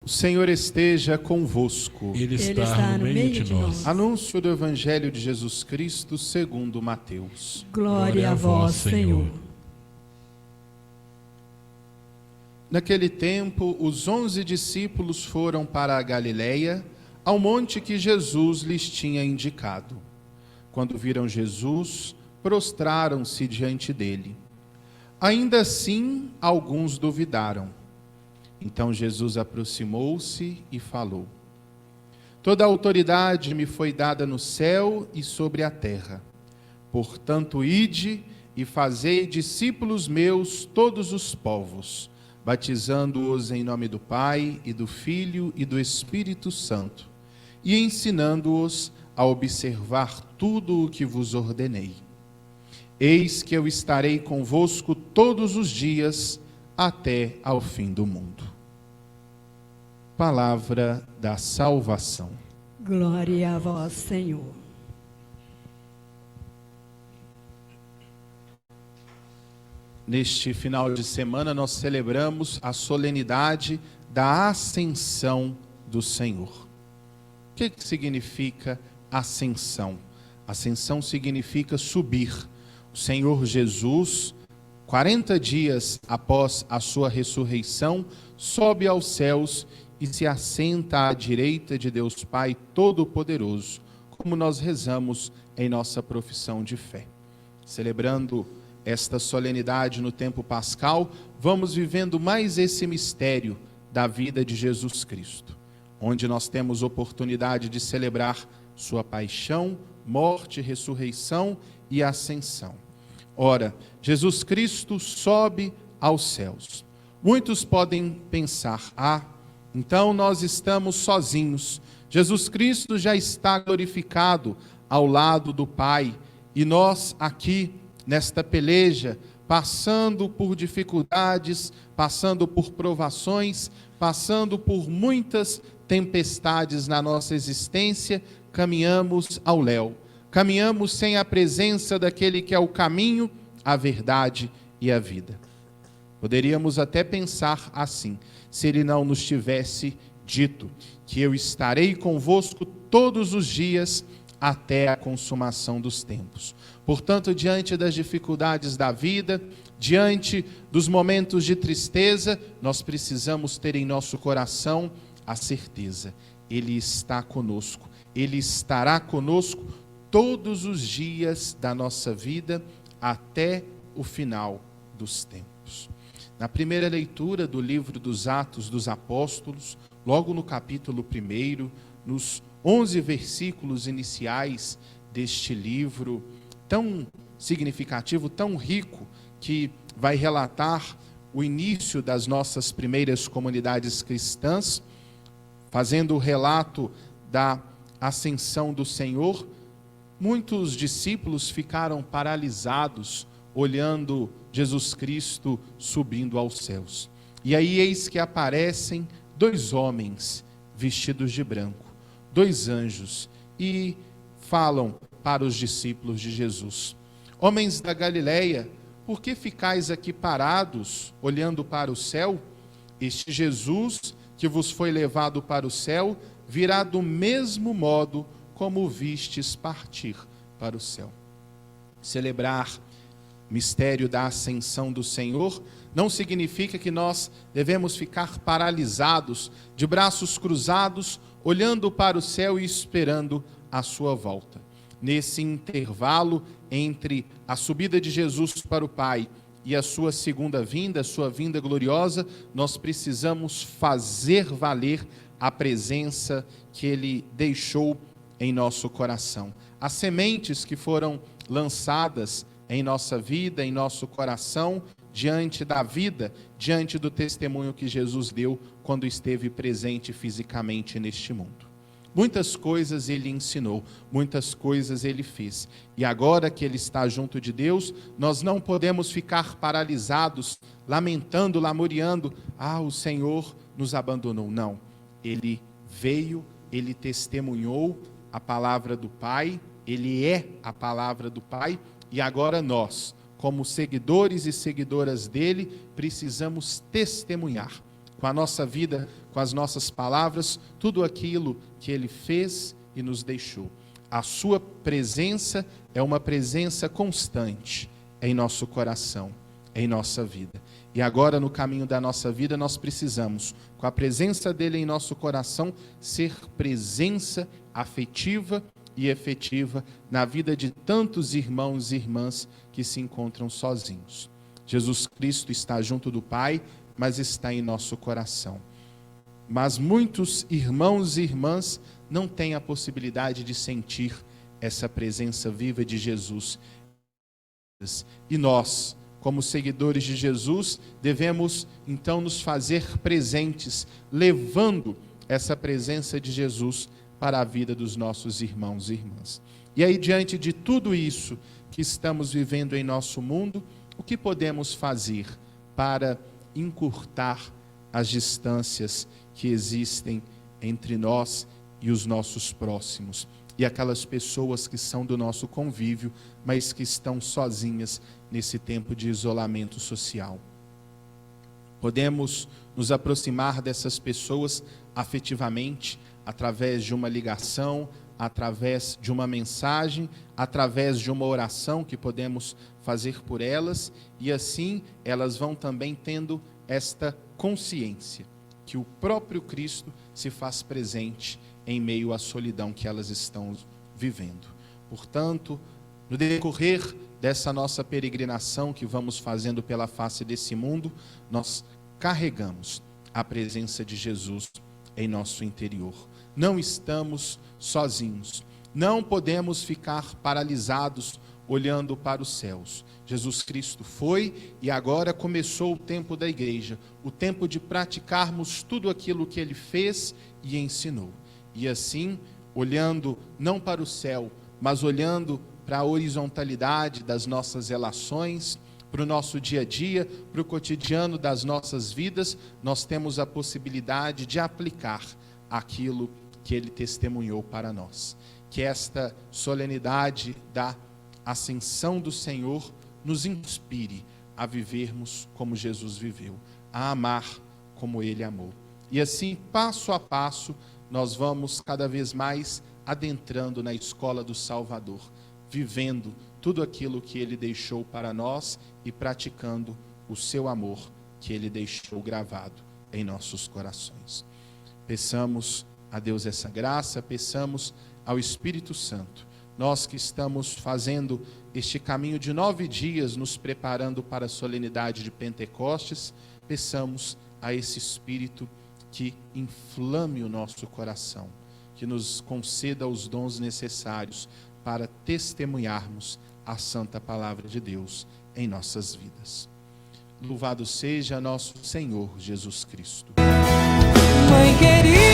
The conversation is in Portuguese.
O Senhor esteja convosco. Ele está no meio de nós. Anúncio do Evangelho de Jesus Cristo segundo Mateus. Glória a vós, Senhor. Naquele tempo, os 11 discípulos foram para a Galileia, ao monte que Jesus lhes tinha indicado. Quando viram Jesus, prostraram-se diante dele. Ainda assim, alguns duvidaram. Então Jesus aproximou-se e falou: Toda a autoridade me foi dada no céu e sobre a terra. Portanto, ide e fazei discípulos meus todos os povos, batizando-os em nome do Pai e do Filho e do Espírito Santo, e ensinando-os a observar tudo o que vos ordenei. Eis que eu estarei convosco todos os dias, até ao fim do mundo. Palavra da salvação. Glória a vós, Senhor. Neste final de semana nós celebramos a solenidade da Ascensão do Senhor. O que significa ascensão? Ascensão significa subir. O Senhor Jesus, 40 dias após a sua ressurreição, sobe aos céus e se assenta à direita de Deus Pai Todo-Poderoso, como nós rezamos em nossa profissão de fé. Celebrando esta solenidade no tempo pascal, vamos vivendo mais esse mistério da vida de Jesus Cristo, onde nós temos oportunidade de celebrar sua paixão, morte, ressurreição e ascensão. Ora, Jesus Cristo sobe aos céus. Muitos podem pensar: então nós estamos sozinhos. Jesus Cristo já está glorificado ao lado do Pai, e nós aqui nesta peleja, passando por dificuldades, passando por provações, passando por muitas tempestades na nossa existência, caminhamos ao léu. Caminhamos sem a presença daquele que é o caminho, a verdade e a vida. Poderíamos até pensar assim: se ele não nos tivesse dito que eu estarei convosco todos os dias até a consumação dos tempos. Portanto, diante das dificuldades da vida, diante dos momentos de tristeza, nós precisamos ter em nosso coração a certeza: ele está conosco, ele estará conosco todos os dias da nossa vida até o final dos tempos. Na primeira leitura do livro dos Atos dos Apóstolos, logo no capítulo 1, nos 11 versículos iniciais deste livro tão significativo, tão rico, que vai relatar o início das nossas primeiras comunidades cristãs, fazendo o relato da ascensão do Senhor, muitos discípulos ficaram paralisados, olhando Jesus Cristo subindo aos céus. E aí eis que aparecem 2 homens vestidos de branco, 2 anjos, e falam para os discípulos de Jesus: Homens da Galileia, por que ficais aqui parados, olhando para o céu? Este Jesus que vos foi levado para o céu, virá do mesmo modo como o vistes partir para o céu. Celebrar o mistério da ascensão do Senhor não significa que nós devemos ficar paralisados, de braços cruzados, olhando para o céu e esperando a sua volta. Nesse intervalo entre a subida de Jesus para o Pai e a sua segunda vinda, a sua vinda gloriosa, nós precisamos fazer valer a presença que ele deixou em nosso coração. As sementes que foram lançadas em nossa vida, em nosso coração, diante da vida, diante do testemunho que Jesus deu quando esteve presente fisicamente neste mundo. Muitas coisas ele ensinou, muitas coisas ele fez. E agora que ele está junto de Deus, nós não podemos ficar paralisados, lamentando, lamuriando: o Senhor nos abandonou. Não, ele veio, ele testemunhou a palavra do Pai, ele é a palavra do Pai, e agora nós, como seguidores e seguidoras dele, precisamos testemunhar com a nossa vida, com as nossas palavras, tudo aquilo que Ele fez e nos deixou. A sua presença é uma presença constante em nosso coração, em nossa vida. E agora, no caminho da nossa vida, nós precisamos, com a presença dele em nosso coração, ser presença afetiva e efetiva na vida de tantos irmãos e irmãs que se encontram sozinhos. Jesus Cristo está junto do Pai, mas está em nosso coração. Mas muitos irmãos e irmãs não têm a possibilidade de sentir essa presença viva de Jesus. E nós, como seguidores de Jesus, devemos então nos fazer presentes, levando essa presença de Jesus para a vida dos nossos irmãos e irmãs. E aí, diante de tudo isso que estamos vivendo em nosso mundo, o que podemos fazer para encurtar as distâncias que existem entre nós e os nossos próximos? E aquelas pessoas que são do nosso convívio, mas que estão sozinhas nesse tempo de isolamento social. Podemos nos aproximar dessas pessoas afetivamente, através de uma ligação, através de uma mensagem, através de uma oração que podemos fazer por elas, e assim elas vão também tendo esta consciência que o próprio Cristo se faz presente em meio à solidão que elas estão vivendo. Portanto, no decorrer dessa nossa peregrinação que vamos fazendo pela face desse mundo, nós carregamos a presença de Jesus em nosso interior. Não estamos sozinhos. Não podemos ficar paralisados olhando para os céus. Jesus Cristo foi e agora começou o tempo da igreja, o tempo de praticarmos tudo aquilo que Ele fez e ensinou. E assim, olhando não para o céu, mas olhando para a horizontalidade das nossas relações, para o nosso dia a dia, para o cotidiano das nossas vidas, nós temos a possibilidade de aplicar aquilo que Ele testemunhou para nós. Que esta solenidade da ascensão do Senhor nos inspire a vivermos como Jesus viveu, a amar como Ele amou. E assim, passo a passo, nós vamos cada vez mais adentrando na escola do Salvador, vivendo tudo aquilo que Ele deixou para nós e praticando o seu amor que Ele deixou gravado em nossos corações. Peçamos a Deus essa graça, peçamos ao Espírito Santo. Nós que estamos fazendo este caminho de 9 dias, nos preparando para a solenidade de Pentecostes, peçamos a esse Espírito que inflame o nosso coração, que nos conceda os dons necessários para testemunharmos a santa palavra de Deus em nossas vidas. Louvado seja nosso Senhor Jesus Cristo. Mãe querida.